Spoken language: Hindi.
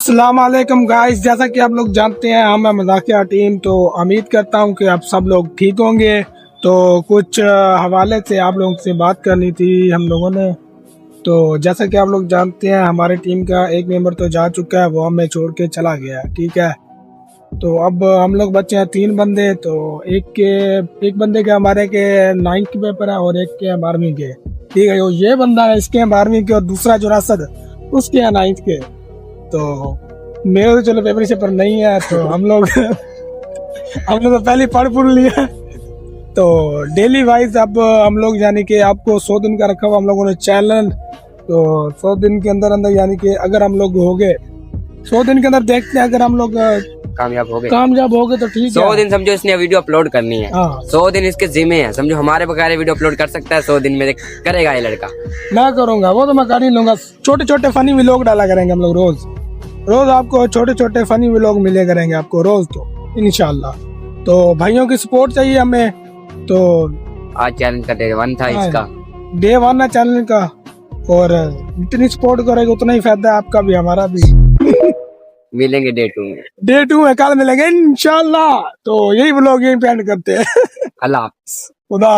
अस्सलाम वालेकुम गाइस, जैसा कि आप लोग जानते हैं हम है मज़ाकिया टीम। तो उम्मीद करता हूं कि आप सब लोग ठीक होंगे। तो कुछ हवाले से आप लोगों से बात करनी थी हम लोगों ने। तो जैसा कि आप लोग जानते हैं हमारी टीम का एक मेंबर तो जा चुका है, वो हमें छोड़ के चला गया है। ठीक है, तो अब हम लोग बचे हैं 3 बंदे। तो एक बंदे के हमारे के 9th के पेपर है और एक के 12वीं के। ठीक है, ये बंदा है इसके 12वीं के और दूसरा जो रासद उसके है 9th के। तो मेरे तो चलो पेपर शेपर नहीं है, तो हम लोग तो पहले पढ़ लिया। तो डेली वाइज अब हम लोग यानी कि आपको 100 दिन का रखा हुआ हम लोगों ने चैलेंज। तो 100 दिन के अंदर अंदर यानी कि अगर हम लोग हो गए 100 दिन के अंदर, देखते हैं अगर हम लोग कामयाब हो गए तो ठीक है। 100 दिन समझो इसने वीडियो अपलोड करनी है। हाँ। 100 दिन इसके जिम्मे है, समझो हमारे बगैर वीडियो अपलोड कर सकता है 100 दिन में करेगा ये लड़का। मैं करूंगा, वो तो मैं कर ही लूंगा। छोटे छोटे फनी व्लॉग डाला करेंगे हम लोग रोज आपको छोटे छोटे फनी व्लॉग मिले करेंगे आपको रोज, तो इंशाल्लाह। तो भाइयों की सपोर्ट चाहिए हमें। तो आज चैलेंज का डे 1 था इसका, डे 1 है चैनल का, और जितनी सपोर्ट करेगा उतना ही फायदा है आपका भी हमारा भी। मिलेंगे डे 2 में। डे 2 में कल मिलेंगे इंशाल्लाह। तो यही व्लॉग यही पे एंड करते हैं। अल्लाह हाफ़िज़। खुदा